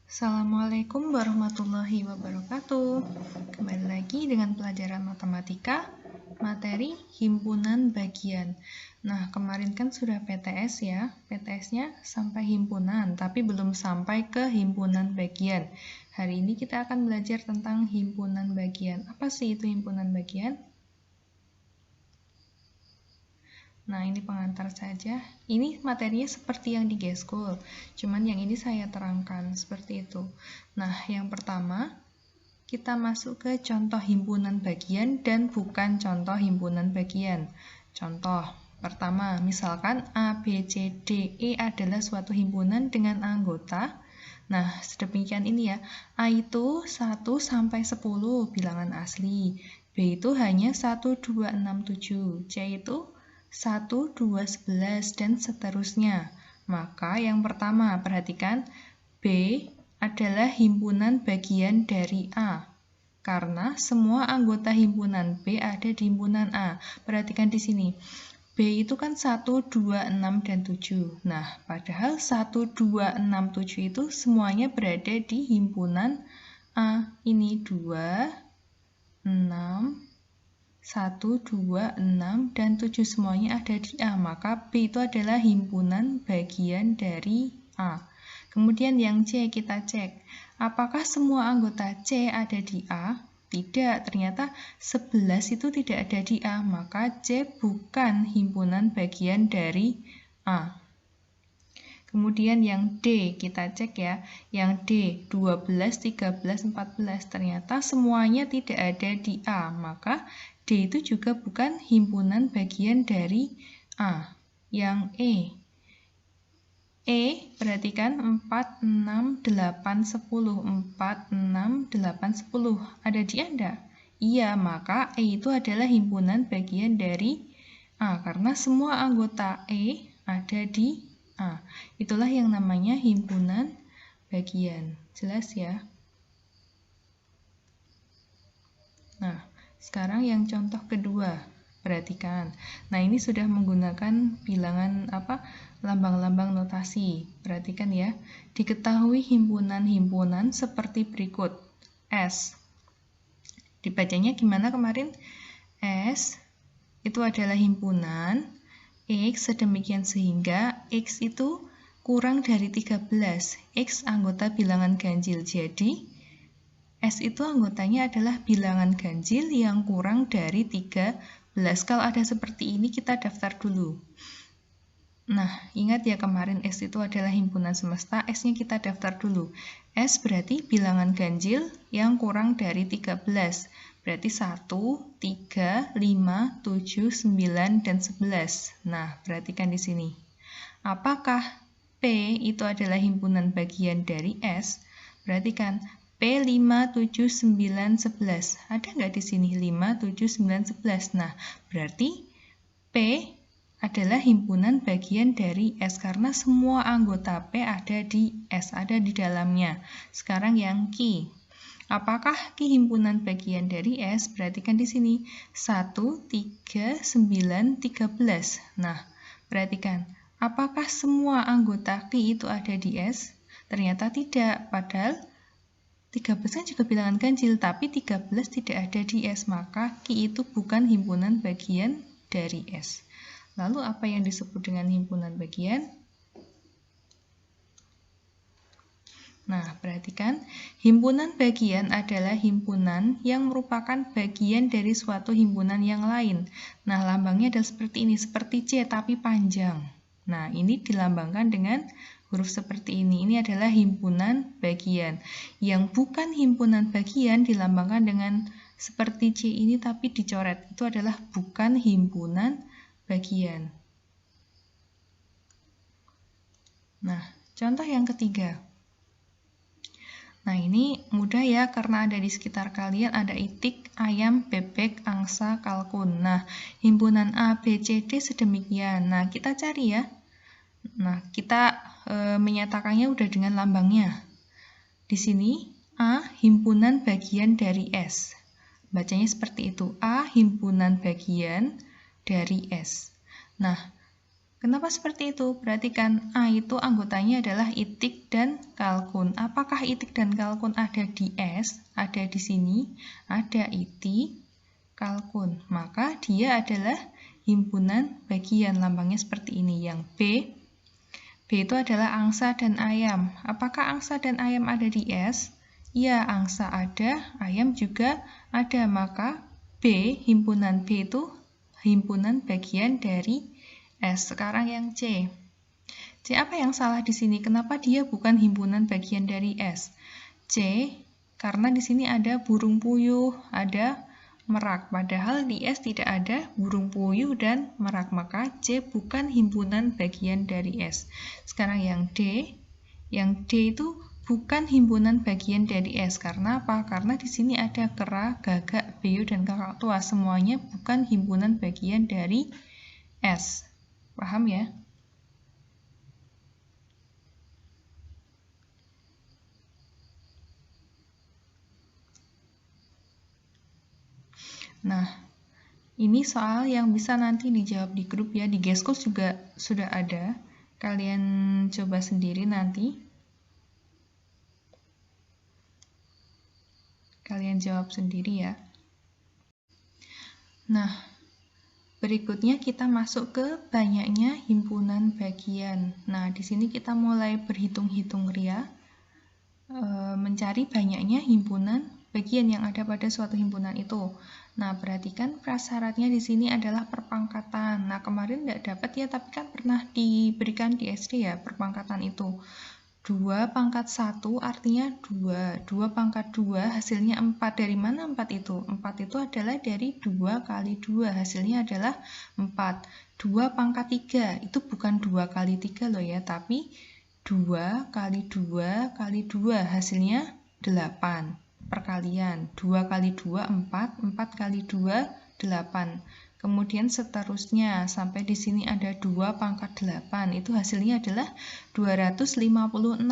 Assalamualaikum warahmatullahi wabarakatuh. Kembali lagi dengan pelajaran matematika, materi himpunan bagian. Nah, kemarin kan sudah PTS ya. PTS-nya sampai himpunan, tapi belum sampai ke himpunan bagian. Hari ini kita akan belajar tentang himpunan bagian. Apa sih itu himpunan bagian? Nah, ini pengantar saja. Ini materinya seperti yang di G-School, cuman yang ini saya terangkan seperti itu. Nah, yang pertama, kita masuk ke contoh himpunan bagian dan bukan contoh himpunan bagian. Contoh pertama, misalkan A, B, C, D, E adalah suatu himpunan dengan anggota. Nah, sedemikian ini ya. A itu 1 sampai 10 bilangan asli. B itu hanya 1, 2, 6, 7. C itu 1, 2, 11, dan seterusnya. Maka yang pertama, perhatikan B adalah himpunan bagian dari A. Karena semua anggota himpunan B ada di himpunan A. Perhatikan di sini. B itu kan 1, 2, 6, dan 7. Nah, padahal 1, 2, 6, 7 itu semuanya berada di himpunan A. Ini 2, 6, 1, 2, 6, dan 7 semuanya ada di A, maka B itu adalah himpunan bagian dari A. Kemudian yang C kita cek, apakah semua anggota C ada di A? Tidak, ternyata 11 itu tidak ada di A, maka C bukan himpunan bagian dari A. Kemudian yang D, kita cek ya, yang D, 12, 13, 14, ternyata semuanya tidak ada di A, maka D itu juga bukan himpunan bagian dari A. Yang E, perhatikan 4, 6, 8, 10, 4, 6, 8, 10, ada di A enggak? Iya, maka E itu adalah himpunan bagian dari A, karena semua anggota E ada di A. Itulah yang namanya himpunan bagian. Jelas ya? Nah, sekarang yang contoh kedua. Perhatikan. Nah, ini sudah menggunakan bilangan lambang-lambang notasi. Perhatikan ya. Diketahui himpunan-himpunan seperti berikut. S. Dibacanya gimana kemarin? S itu adalah himpunan X sedemikian sehingga X itu kurang dari 13. X anggota bilangan ganjil. Jadi, S itu anggotanya adalah bilangan ganjil yang kurang dari 13. Kalau ada seperti ini, kita daftar dulu. Nah, ingat ya kemarin S itu adalah himpunan semesta, S-nya kita daftar dulu. S berarti bilangan ganjil yang kurang dari 13. Berarti 1, 3, 5, 7, 9, dan 11. Nah, perhatikan di sini. Apakah P itu adalah himpunan bagian dari S? Perhatikan, P 5, 7, 9, 11. Ada nggak di sini 5, 7, 9, 11? Nah, berarti P adalah himpunan bagian dari S karena semua anggota P ada di S, ada di dalamnya. Sekarang yang Q. Apakah Q himpunan bagian dari S? Perhatikan di sini. 1, 3, 9, 13. Nah, perhatikan. Apakah semua anggota Q itu ada di S? Ternyata tidak. Padahal 13 kan juga bilangan ganjil, tapi 13 tidak ada di S. Maka Q itu bukan himpunan bagian dari S. Lalu apa yang disebut dengan himpunan bagian? Nah, perhatikan, himpunan bagian adalah himpunan yang merupakan bagian dari suatu himpunan yang lain. Nah, lambangnya adalah seperti ini, seperti C tapi panjang. Nah, ini dilambangkan dengan huruf seperti ini. Ini adalah himpunan bagian. Yang bukan himpunan bagian dilambangkan dengan seperti C ini tapi dicoret. Itu adalah bukan himpunan bagian. Nah, contoh yang ketiga. Nah, ini mudah ya, karena ada di sekitar kalian ada itik, ayam, bebek, angsa, kalkun. Nah, himpunan A, B, C, D sedemikian. Nah, kita cari ya. Nah, kita menyatakannya udah dengan lambangnya. Di sini, A, himpunan bagian dari S. Bacanya seperti itu, A, himpunan bagian dari S. Nah, Kenapa seperti itu? Perhatikan, A itu anggotanya adalah itik dan kalkun. Apakah itik dan kalkun ada di S? Ada di sini, ada itik, kalkun. Maka dia adalah himpunan bagian, lambangnya seperti ini. Yang B itu adalah angsa dan ayam. Apakah angsa dan ayam ada di S? Ya, angsa ada, ayam juga ada. Maka himpunan B itu himpunan bagian dari S. Sekarang yang C. C apa yang salah di sini? Kenapa dia bukan himpunan bagian dari S? C, karena di sini ada burung puyuh, ada merak. Padahal di S tidak ada burung puyuh dan merak. Maka C bukan himpunan bagian dari S. Sekarang yang D. Yang D itu bukan himpunan bagian dari S. Karena apa? Karena di sini ada kera, gagak, beo, dan kakak tua. Semuanya bukan himpunan bagian dari S. Paham ya? Nah, ini soal yang bisa nanti dijawab di grup ya. Di Gescos juga sudah ada. Kalian coba sendiri nanti. Kalian jawab sendiri ya. Nah, berikutnya kita masuk ke banyaknya himpunan bagian. Nah, di sini kita mulai berhitung-hitung ria, mencari banyaknya himpunan bagian yang ada pada suatu himpunan itu. Nah, perhatikan prasyaratnya di sini adalah perpangkatan. Nah, kemarin tidak dapat ya, tapi kan pernah diberikan di SD ya, perpangkatan itu. 2 pangkat 1 artinya 2. 2 pangkat 2 hasilnya 4. Dari mana 4 itu? 4 itu adalah dari 2 kali 2. Hasilnya adalah 4. 2 pangkat 3 itu bukan 2 kali 3 loh ya, tapi 2 kali 2 kali 2 hasilnya 8. Perkalian 2 kali 2 4, 4 kali 2 8. Kemudian seterusnya sampai di sini ada 2 pangkat 8. Itu hasilnya adalah 256.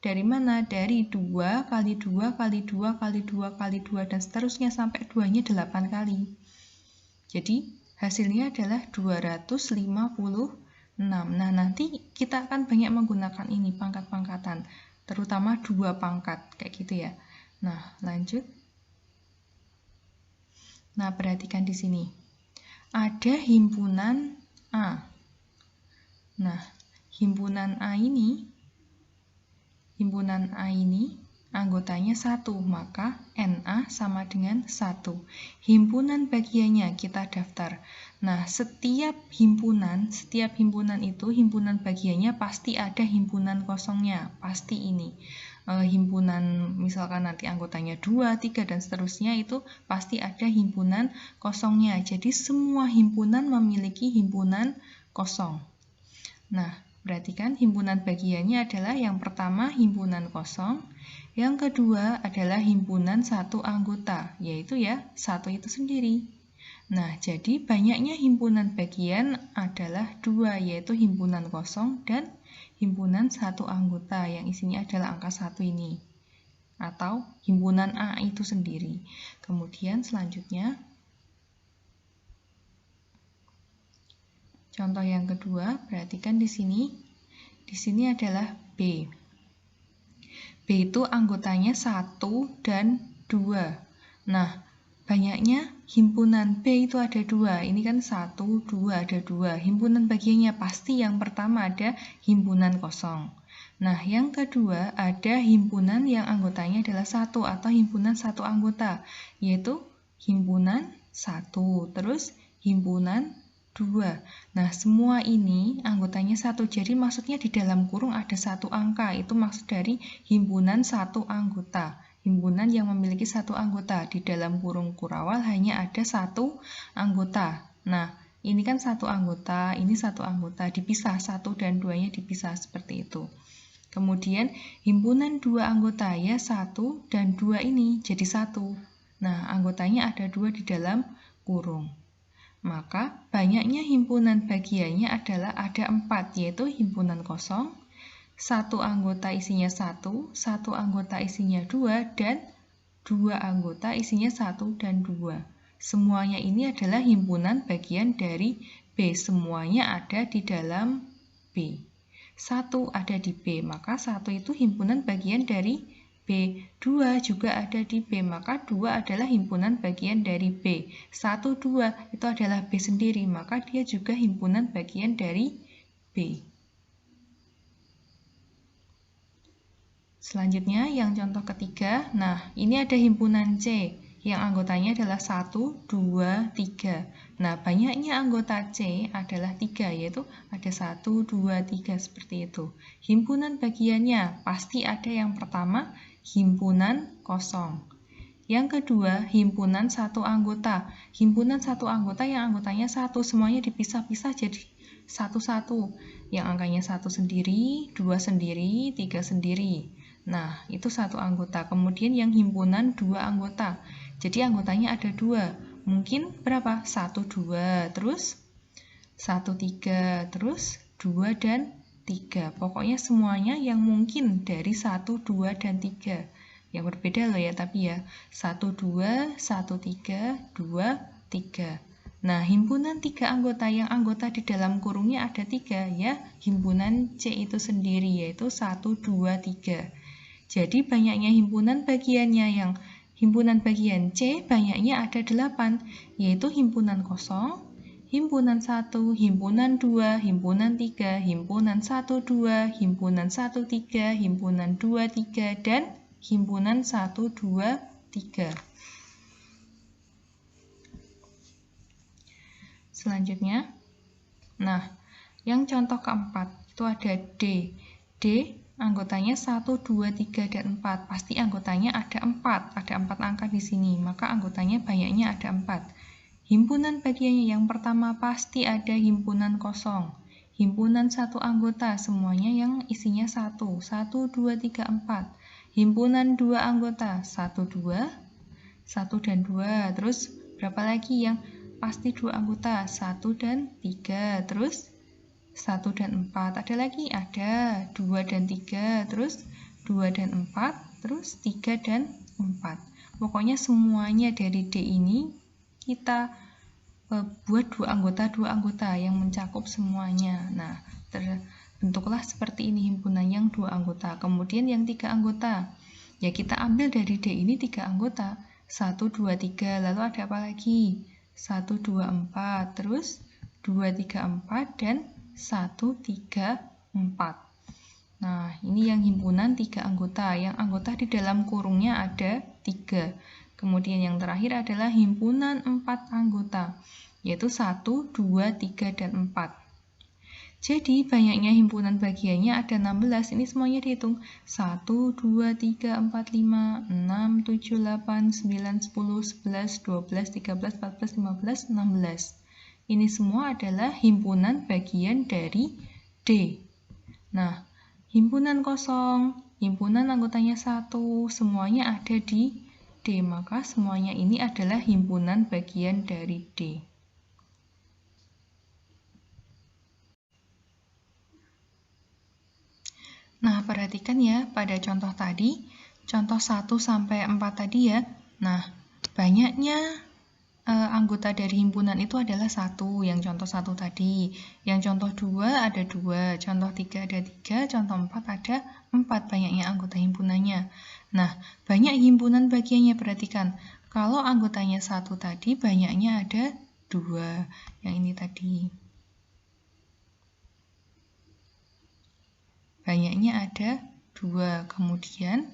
Dari mana? Dari 2 kali 2 kali 2 kali 2 kali 2 dan seterusnya sampai 2-nya 8 kali. Jadi hasilnya adalah 256. Nah, nanti kita akan banyak menggunakan ini pangkat-pangkatan, terutama 2 pangkat kayak gitu ya. Nah, lanjut. Nah, perhatikan di sini. Ada himpunan A. Nah, himpunan A ini anggotanya 1, maka NA sama dengan 1. Himpunan bagiannya kita daftar. Nah, setiap himpunan itu, himpunan bagiannya pasti ada himpunan kosongnya, pasti ini. Himpunan misalkan nanti anggotanya 2, 3, dan seterusnya itu pasti ada himpunan kosongnya. Jadi semua himpunan memiliki himpunan kosong. Nah, perhatikan himpunan bagiannya adalah yang pertama himpunan kosong, yang kedua adalah himpunan satu anggota, yaitu ya 1 itu sendiri. Nah, jadi banyaknya himpunan bagian adalah 2, yaitu himpunan kosong dan himpunan satu anggota yang isinya adalah angka 1 ini, atau himpunan A itu sendiri. Kemudian selanjutnya, contoh yang kedua, perhatikan di sini. Di sini adalah B. B itu anggotanya 1 dan 2. Nah, banyaknya himpunan B itu ada 2. Ini kan 1, 2, ada 2. Himpunan bagiannya pasti yang pertama ada himpunan kosong. Nah, yang kedua ada himpunan yang anggotanya adalah 1 atau himpunan satu anggota, yaitu himpunan 1, terus himpunan 2. Nah, semua ini anggotanya 1. Jadi maksudnya di dalam kurung ada 1 angka. Itu maksud dari himpunan satu anggota. Himpunan yang memiliki 1 anggota. Di dalam kurung kurawal hanya ada 1 anggota. Nah, ini kan 1 anggota, ini 1 anggota. Dipisah, 1 dan 2-nya dipisah seperti itu. Kemudian himpunan 2 anggota, ya 1 dan 2 ini jadi 1. Nah, anggotanya ada 2 di dalam kurung. Maka banyaknya himpunan bagiannya adalah ada 4, yaitu himpunan kosong, 1 anggota isinya 1, 1 anggota isinya 2, dan 2 anggota isinya 1 dan 2. Semuanya ini adalah himpunan bagian dari B. Semuanya ada di dalam B. 1 ada di B, maka 1 itu himpunan bagian dari B. 2 juga ada di B, maka 2 adalah himpunan bagian dari B. 1, 2 itu adalah B sendiri, maka dia juga himpunan bagian dari B. Selanjutnya, yang contoh ketiga, nah ini ada himpunan C, yang anggotanya adalah 1, 2, 3. Nah, banyaknya anggota C adalah 3, yaitu ada 1, 2, 3, seperti itu. Himpunan bagiannya, pasti ada yang pertama, himpunan kosong. Yang kedua, himpunan satu anggota. Himpunan satu anggota yang anggotanya 1, semuanya dipisah-pisah jadi satu-satu. Yang angkanya 1 sendiri, 2 sendiri, 3 sendiri. Nah, itu satu anggota. Kemudian yang himpunan 2 anggota. Jadi anggotanya ada 2. Mungkin berapa? 1, 2, terus 1, 3, terus 2 dan 3. Pokoknya semuanya yang mungkin dari 1, 2, dan 3. Yang berbeda loh ya, tapi ya. 1, 2, 1, 3, 2, 3. Nah, himpunan 3 anggota yang anggota di dalam kurungnya ada 3 ya. Himpunan C itu sendiri yaitu 1, 2, 3. Jadi banyaknya himpunan bagiannya yang himpunan bagian C banyaknya ada 8, yaitu himpunan kosong, himpunan 1, himpunan 2, himpunan 3, himpunan 1, 2, himpunan 1, 3, himpunan 2, 3, dan himpunan 1, 2, 3. Selanjutnya, nah, yang contoh keempat itu ada D. D anggotanya 1, 2, 3, dan 4. Pasti anggotanya ada 4. Ada 4 angka di sini, maka anggotanya banyaknya ada 4. Himpunan bagiannya yang pertama pasti ada himpunan kosong. Himpunan satu anggota, semuanya yang isinya 1. 1, 2, 3, 4. Himpunan 2 anggota, 1, 2, 1 dan 2. Terus berapa lagi yang pasti 2 anggota? 1 dan 3. Terus 1 dan 4. Ada lagi? Ada 2 dan 3. Terus 2 dan 4. Terus 3 dan 4. Pokoknya semuanya dari D ini kita buat 2 anggota yang mencakup semuanya. Nah, terbentuklah seperti ini himpunan yang 2 anggota. Kemudian yang 3 anggota. Ya kita ambil dari D ini 3 anggota. 1, 2, 3. Lalu ada apa lagi? 1, 2, 4. Terus 2, 3, 4. Dan 1, 3, 4. Nah, ini yang himpunan 3 anggota. Yang anggota di dalam kurungnya ada 3. Kemudian yang terakhir adalah himpunan 4 anggota, yaitu 1, 2, 3, dan 4. Jadi, banyaknya himpunan bagiannya ada 16. Ini semuanya dihitung. 1, 2, 3, 4, 5, 6, 7, 8, 9, 10, 11, 12, 13, 14, 15, 16. Ini semua adalah himpunan bagian dari D. Nah, himpunan kosong, himpunan anggotanya 1, semuanya ada di D, maka semuanya ini adalah himpunan bagian dari D. Nah, perhatikan ya pada contoh tadi, contoh 1 sampai 4 tadi ya. Nah, banyaknya anggota dari himpunan itu adalah 1, yang contoh 1 tadi. Yang contoh 2 ada 2, contoh 3 ada 3, contoh 4 ada 4 banyaknya anggota himpunannya. Nah, banyak himpunan bagiannya, perhatikan. Kalau anggotanya 1 tadi, banyaknya ada 2, yang ini tadi. Banyaknya ada 2, kemudian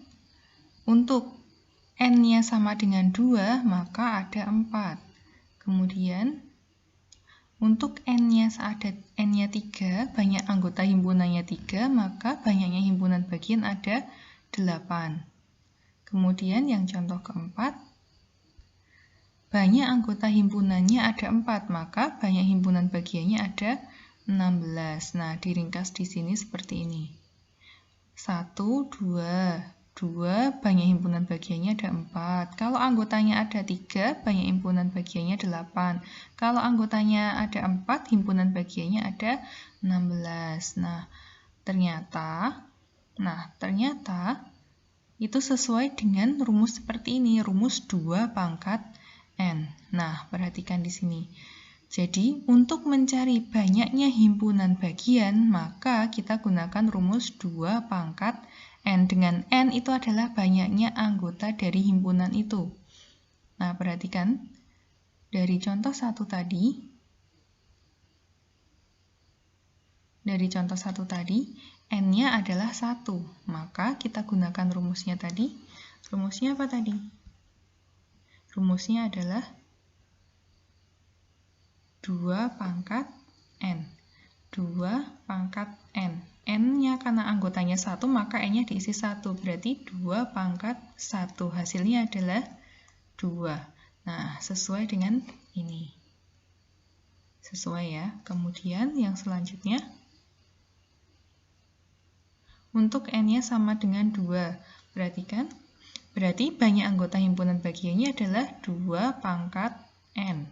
untuk N-nya sama dengan 2, maka ada 4. Kemudian, untuk N-nya 3, banyak anggota himpunannya 3, maka banyaknya himpunan bagian ada 8. Kemudian, yang contoh keempat, banyak anggota himpunannya ada 4, maka banyak himpunan bagiannya ada 16. Nah, diringkas di sini seperti ini. 1, 2, 2, banyak himpunan bagiannya ada 4. Kalau anggotanya ada 3, banyak himpunan bagiannya 8. Kalau anggotanya ada 4, himpunan bagiannya ada 16. Nah, ternyata itu sesuai dengan rumus seperti ini, rumus 2 pangkat N. Nah, perhatikan di sini. Jadi, untuk mencari banyaknya himpunan bagian, maka kita gunakan rumus 2 pangkat N. Dengan N itu adalah banyaknya anggota dari himpunan itu. Nah, perhatikan. Dari contoh 1 tadi, N-nya adalah 1. Maka kita gunakan rumusnya tadi. Rumusnya apa tadi? Rumusnya adalah 2 pangkat N. 2 pangkat N. N-nya karena anggotanya 1, maka N-nya diisi 1. Berarti 2 pangkat 1. Hasilnya adalah 2. Nah, sesuai dengan ini. Sesuai ya. Kemudian yang selanjutnya, untuk N-nya sama dengan 2. Perhatikan. Berarti banyak anggota himpunan bagiannya adalah 2 pangkat N.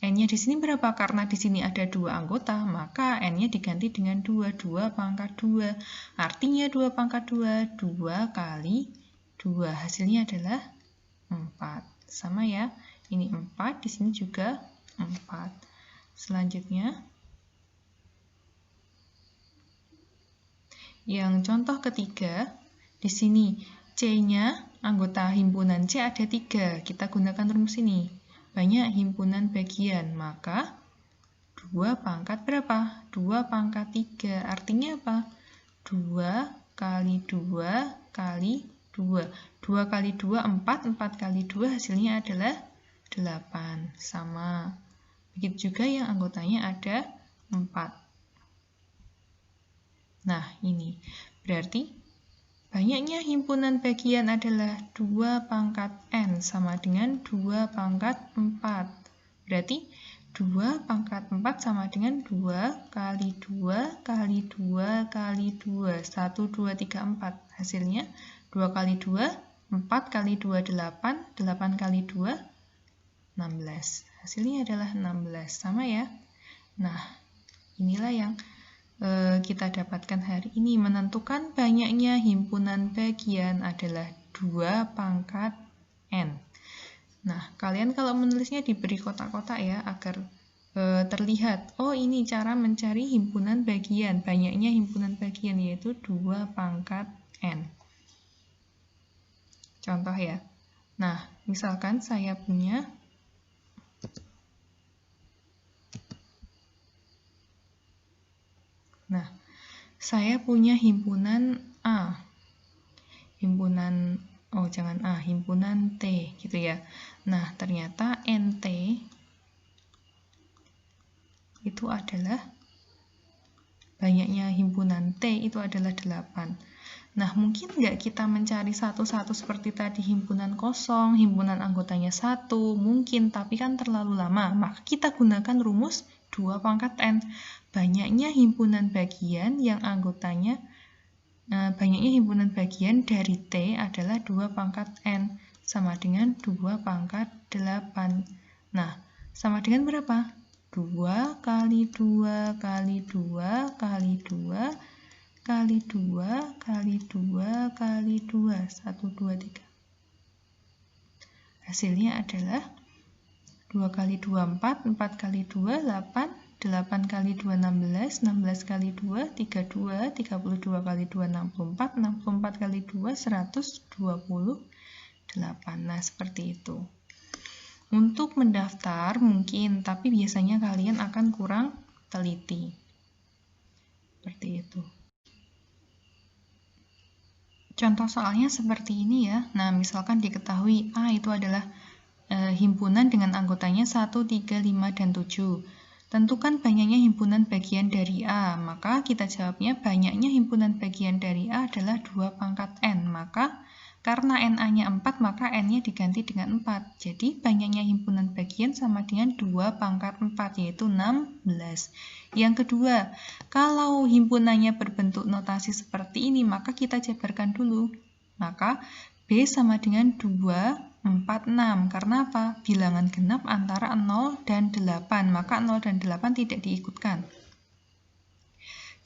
N-nya di sini berapa? Karena di sini ada 2 anggota, maka N-nya diganti dengan 2. 2 pangkat 2. Artinya 2 pangkat 2, 2 kali 2. Hasilnya adalah 4. Sama ya. Ini 4, di sini juga 4. Selanjutnya, yang contoh ketiga, di sini C-nya, anggota himpunan C ada 3. Kita gunakan rumus ini. Banyak himpunan bagian, maka 2 pangkat berapa? 2 pangkat 3. Artinya apa? 2 kali 2 kali 2. 2 kali 2, 4. 4 kali 2 hasilnya adalah 8. Sama. Begitu juga yang anggotanya ada 4. Nah, ini. Berarti banyaknya himpunan bagian adalah 2 pangkat N sama dengan 2 pangkat 4. Berarti 2 pangkat 4 sama dengan 2 kali 2 kali 2 kali 2. 1, 2, 3, 4. Hasilnya 2 kali 2, 4 kali 2, 8. 8 kali 2, 16. Hasilnya adalah 16. Sama ya? Nah, inilah yang kita dapatkan hari ini. Menentukan banyaknya himpunan bagian adalah 2 pangkat N. Nah, kalian kalau menulisnya diberi kotak-kotak ya, agar terlihat, oh ini cara mencari himpunan bagian, banyaknya himpunan bagian, yaitu 2 pangkat N. Contoh ya. Nah, misalkan saya punya himpunan A. Himpunan T gitu ya. Nah, ternyata NT itu adalah banyaknya himpunan T itu adalah 8. Nah, mungkin nggak kita mencari satu-satu seperti tadi himpunan kosong, himpunan anggotanya 1, mungkin, tapi kan terlalu lama. Maka kita gunakan rumus 2 pangkat N. Banyaknya himpunan bagian yang anggotanya, banyaknya himpunan bagian dari T adalah 2 pangkat N, sama dengan 2 pangkat 8. Nah, sama dengan berapa? 2 kali 2 kali 2 kali 2 kali 2 kali 2 kali 2. 1, 2, 3. Hasilnya adalah 2 kali 2, 4. 4 kali 2, 8. 8 kali 2, 16. 16 kali 2, 32. 32 kali 2, 64. 64 kali 2, 128. Nah, seperti itu. Untuk mendaftar mungkin, tapi biasanya kalian akan kurang teliti. Seperti itu. Contoh soalnya seperti ini ya. Nah, misalkan diketahui A itu adalah himpunan dengan anggotanya 1, 3, 5, dan 7. Tentukan banyaknya himpunan bagian dari A. Maka kita jawabnya banyaknya himpunan bagian dari A adalah 2 pangkat N. Maka karena NA-nya 4, maka N-nya diganti dengan 4. Jadi banyaknya himpunan bagian sama dengan 2 pangkat 4, yaitu 16. Yang kedua, kalau himpunannya berbentuk notasi seperti ini, maka kita jabarkan dulu. Maka B sama dengan 2, 4, 6. Karena apa? Bilangan genap antara 0 dan 8. Maka 0 dan 8 tidak diikutkan.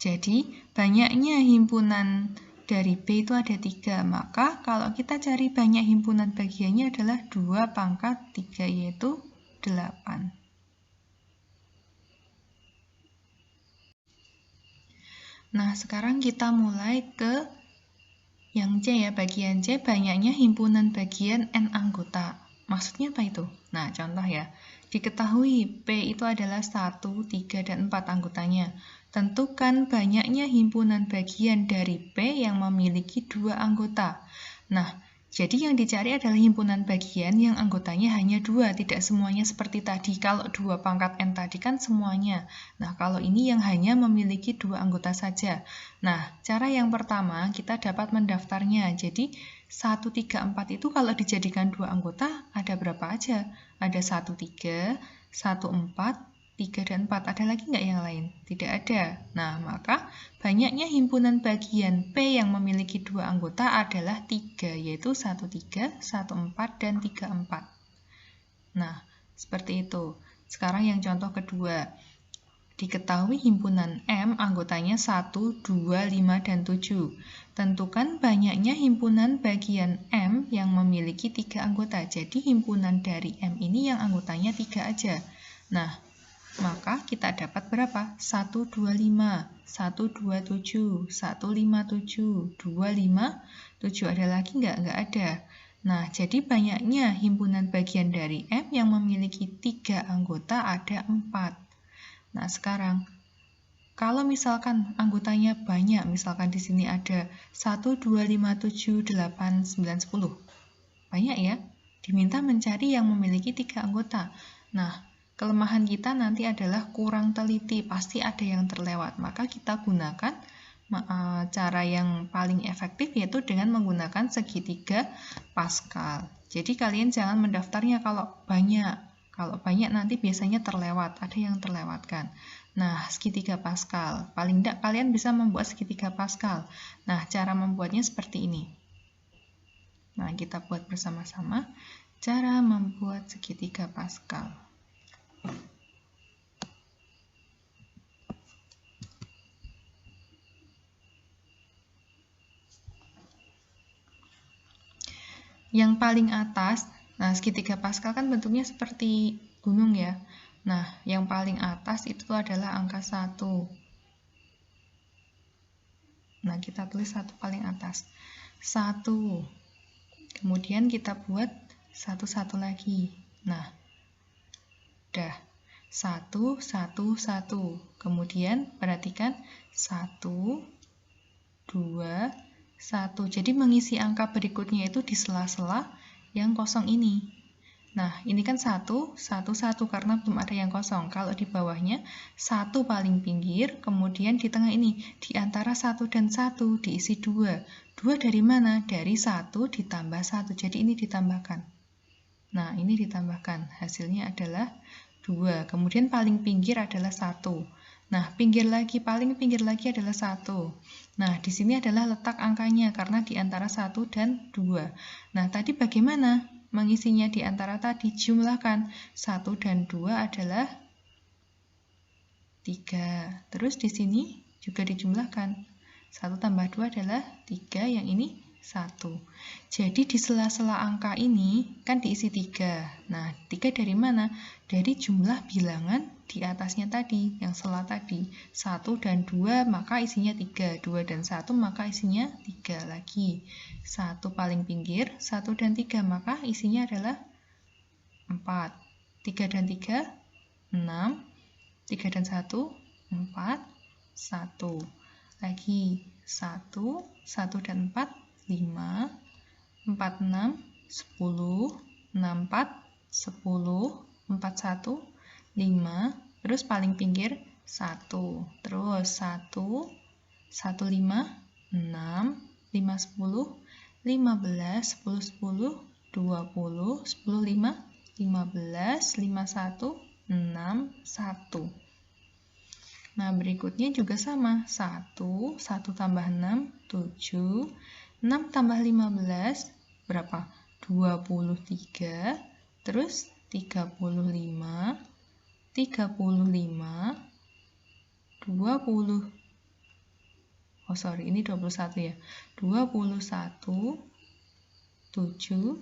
Jadi, banyaknya himpunan dari B itu ada 3. Maka kalau kita cari banyak himpunan bagiannya adalah 2 pangkat 3, yaitu 8. Nah, sekarang kita mulai ke yang C ya, bagian C banyaknya himpunan bagian N anggota. Maksudnya apa itu? Nah, contoh ya. Diketahui P itu adalah 1, 3, dan 4 anggotanya. Tentukan banyaknya himpunan bagian dari P yang memiliki 2 anggota. Nah, jadi yang dicari adalah himpunan bagian yang anggotanya hanya 2, tidak semuanya seperti tadi. Kalau 2 pangkat N tadi kan semuanya. Nah, kalau ini yang hanya memiliki 2 anggota saja. Nah, cara yang pertama kita dapat mendaftarnya. Jadi, 1, 3, 4 itu kalau dijadikan 2 anggota, ada berapa aja? Ada 1, 3, 1, 4, 3, dan 4. Ada lagi nggak yang lain? Tidak ada. Nah, maka banyaknya himpunan bagian P yang memiliki 2 anggota adalah 3, yaitu 1, 3, 1, 4, dan 3, 4. Nah, seperti itu. Sekarang yang contoh kedua. Diketahui himpunan M anggotanya 1, 2, 5, dan 7. Tentukan banyaknya himpunan bagian M yang memiliki 3 anggota. Jadi himpunan dari M ini yang anggotanya 3 aja. Nah, maka kita dapat berapa? 1, 2, 5, 1, 2, 7, 1, 5, 7, 2, 5, 7. Ada lagi nggak? Nggak ada. Nah, jadi banyaknya himpunan bagian dari M yang memiliki 3 anggota ada 4. Nah, sekarang kalau misalkan anggotanya banyak, misalkan di sini ada 1, 2, 5, 7, 8, 9, 10. Banyak ya? Diminta mencari yang memiliki 3 anggota. Nah, kelemahan kita nanti adalah kurang teliti, pasti ada yang terlewat. Maka kita gunakan cara yang paling efektif yaitu dengan menggunakan segitiga Pascal. Jadi kalian jangan mendaftarnya kalau banyak. Kalau banyak nanti biasanya terlewat, ada yang terlewatkan. Nah, segitiga Pascal. Paling tidak kalian bisa membuat segitiga Pascal. Nah, cara membuatnya seperti ini. Nah, kita buat bersama-sama cara membuat segitiga Pascal. Yang paling atas, nah segitiga Pascal kan bentuknya seperti gunung ya. Nah, yang paling atas itu adalah angka 1. Nah, kita tulis 1 paling atas. 1. Kemudian kita buat 1 lagi. Nah, udah. 1, 1, 1. Kemudian perhatikan 1, 2, 1. Jadi mengisi angka berikutnya itu di sela-sela yang kosong ini. Nah, ini kan 1, 1, 1 karena belum ada yang kosong. Kalau di bawahnya 1 paling pinggir, kemudian di tengah ini di antara 1 dan 1 diisi 2. 2 dari mana? Dari 1 ditambah 1. Jadi ini ditambahkan. Nah, ini ditambahkan. Hasilnya adalah 2. Kemudian paling pinggir adalah 1. Nah, paling pinggir lagi adalah 1. Nah, di sini adalah letak angkanya karena di antara 1 dan 2. Nah, tadi bagaimana mengisinya di antara tadi? Jumlahkan. 1 dan 2 adalah 3. Terus di sini juga dijumlahkan. 1 tambah 2 adalah 3, yang ini 1. Jadi di sela-sela angka ini kan diisi 3. Nah, 3 dari mana? Dari jumlah bilangan di atasnya tadi, yang sela tadi. 1 dan 2 maka isinya 3. 2 dan 1 maka isinya 3 lagi. 1 paling pinggir, 1 dan 3 maka isinya adalah 4. 3 dan 3, 6. 3 dan 1, 4. 1. Lagi 1, 1 dan 4, 5, 4, 6, 10, 6, 4, 10, 4, 1, 5, terus paling pinggir 1, terus 1, 1, 5, 6, 5, 10, 15, 10, 10, 20, 10, 5, 15, 5, 1, 6, 1. Nah, berikutnya juga sama. 1, 1 tambah 6, 7. 6 tambah 15, berapa? 23. Terus 35. 35. 20. Oh, sorry, ini 21 ya. 21. 7.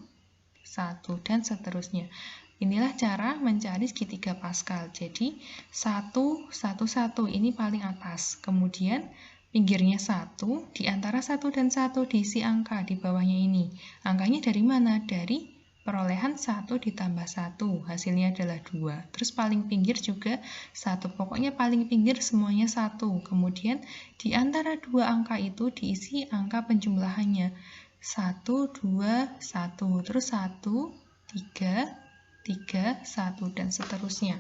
1. Dan seterusnya. Inilah cara mencari segitiga Pascal. Jadi 1, 1, 1 ini paling atas. Kemudian pinggirnya 1, di antara 1 dan 1 diisi angka di bawahnya ini. Angkanya dari mana? Dari perolehan 1 ditambah 1, hasilnya adalah 2. Terus paling pinggir juga 1, pokoknya paling pinggir semuanya 1. Kemudian di antara dua angka itu diisi angka penjumlahannya. 1, 2, 1, terus 1, 3, 3, 1, dan seterusnya.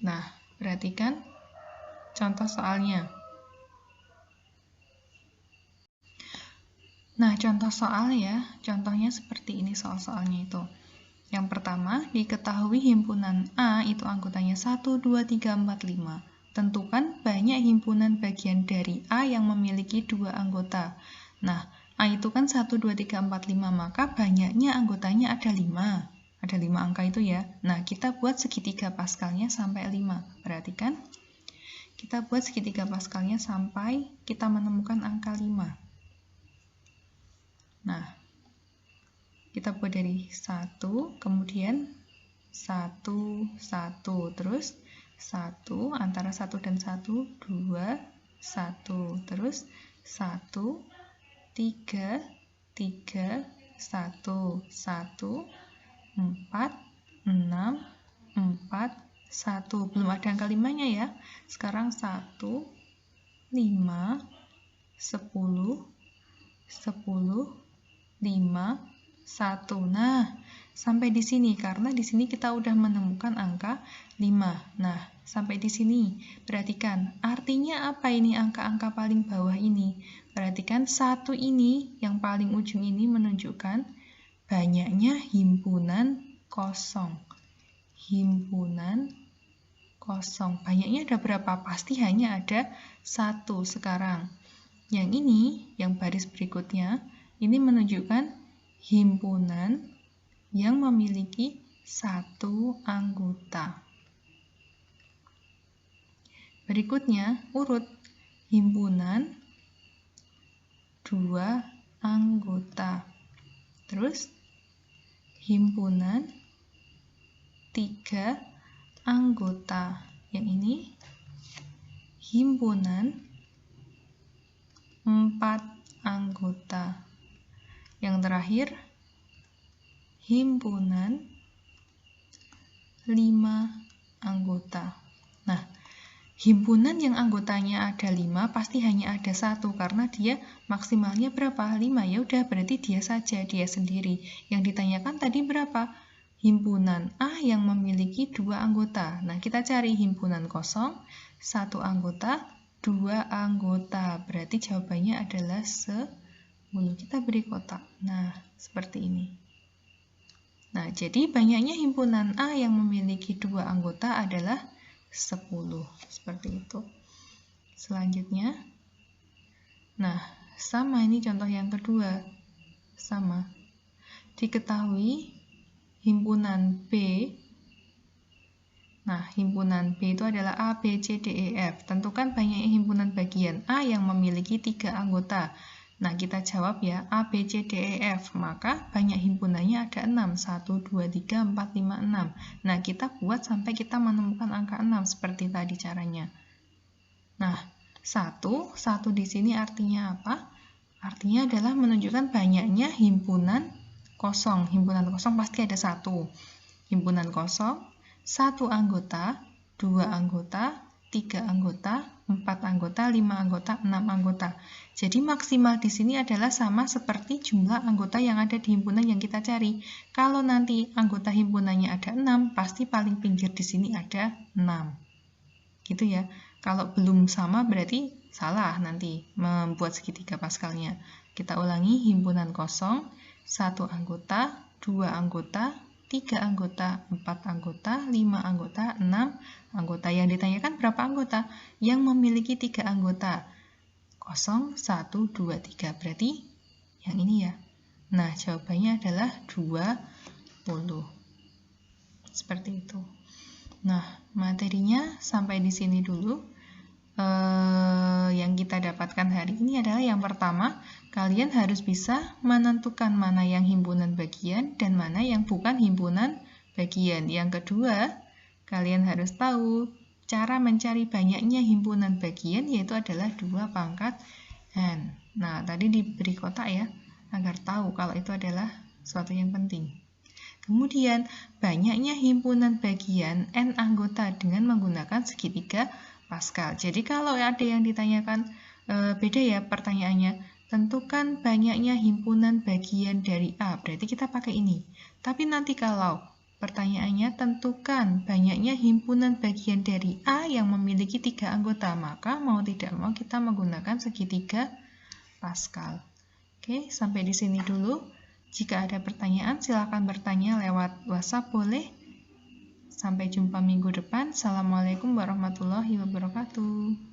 Nah, perhatikan contoh soalnya. Nah, contoh soal ya, contohnya seperti ini soal-soalnya itu. Yang pertama, diketahui himpunan A itu anggotanya 1, 2, 3, 4, 5. Tentukan banyak himpunan bagian dari A yang memiliki 2 anggota. Nah, A itu kan 1, 2, 3, 4, 5, maka banyaknya anggotanya ada 5. Ada 5 angka itu ya. Nah, kita buat segitiga paskalnya sampai 5. Perhatikan, kita buat segitiga paskalnya sampai kita menemukan angka 5. Nah, kita buat dari 1, kemudian 1, 1, terus 1, antara 1 dan 1, 2, 1, terus 1, 3, 3, 1, 1, 4, 6, 4, 1. Belum ada angka 5-nya ya. Sekarang 1, 5, 10, 10, 5, 1. Nah, sampai di sini karena di sini kita udah menemukan angka 5. Nah, sampai di sini perhatikan, artinya apa ini angka-angka paling bawah ini? Perhatikan 1 ini yang paling ujung ini menunjukkan banyaknya himpunan kosong. Himpunan kosong. Banyaknya ada berapa? Pasti hanya ada 1 sekarang. Yang ini, yang baris berikutnya, ini menunjukkan himpunan yang memiliki 1 anggota. Berikutnya, urut himpunan 2 anggota. Terus, himpunan 3 anggota. Yang ini, himpunan 4 anggota. Yang terakhir, himpunan 5 anggota. Nah, himpunan yang anggotanya ada 5 pasti hanya ada 1 karena dia maksimalnya berapa? 5. Ya udah, berarti dia saja, dia sendiri. Yang ditanyakan tadi berapa? Himpunan A yang memiliki 2 anggota. Nah, kita cari himpunan kosong, 1 anggota, 2 anggota. Berarti jawabannya adalah 10. Kita beri kotak. Nah, seperti ini. Nah, jadi banyaknya himpunan A yang memiliki 2 anggota adalah 10. Seperti itu. Selanjutnya, nah, sama ini contoh yang kedua. Sama. Diketahui himpunan B. Nah, himpunan B itu adalah A, B, C, D, E, F. Tentukan banyaknya himpunan bagian A yang memiliki 3 anggota. Nah, kita jawab ya, A, B, C, D, E, F. Maka banyak himpunannya ada 6. 1, 2, 3, 4, 5, 6. Nah, kita buat sampai kita menemukan angka 6. Seperti tadi caranya. Nah, 1 di sini artinya apa? Artinya adalah menunjukkan banyaknya himpunan kosong. Himpunan kosong pasti ada 1. Himpunan kosong, 1 anggota, 2 anggota, 3 anggota, 4 anggota, 5 anggota, 6 anggota. Jadi maksimal di sini adalah sama seperti jumlah anggota yang ada di himpunan yang kita cari. Kalau nanti anggota himpunannya ada 6, pasti paling pinggir di sini ada 6. Gitu ya. Kalau belum sama berarti salah nanti membuat segitiga paskalnya. Kita ulangi, himpunan kosong, 1 anggota, 2 anggota, 3 anggota, 4 anggota, 5 anggota, 6 anggota. Yang ditanyakan berapa anggota? Yang memiliki 3 anggota. 0, 1, 2, 3. Berarti yang ini ya. Nah, jawabannya adalah 20. Seperti itu. Nah, materinya sampai di sini dulu. Yang kita dapatkan hari ini adalah yang pertama, kalian harus bisa menentukan mana yang himpunan bagian dan mana yang bukan himpunan bagian. Yang kedua, kalian harus tahu cara mencari banyaknya himpunan bagian yaitu adalah 2 pangkat N. Nah, tadi diberi kotak ya, agar tahu kalau itu adalah suatu yang penting. Kemudian, banyaknya himpunan bagian N anggota dengan menggunakan segitiga Pascal. Jadi kalau ada yang ditanyakan, beda ya pertanyaannya, tentukan banyaknya himpunan bagian dari A, berarti kita pakai ini. Tapi nanti kalau pertanyaannya tentukan banyaknya himpunan bagian dari A yang memiliki 3 anggota, maka mau tidak mau kita menggunakan segitiga Pascal. Oke, sampai di sini dulu. Jika ada pertanyaan, silakan bertanya lewat WhatsApp boleh. Sampai jumpa minggu depan. Assalamualaikum warahmatullahi wabarakatuh.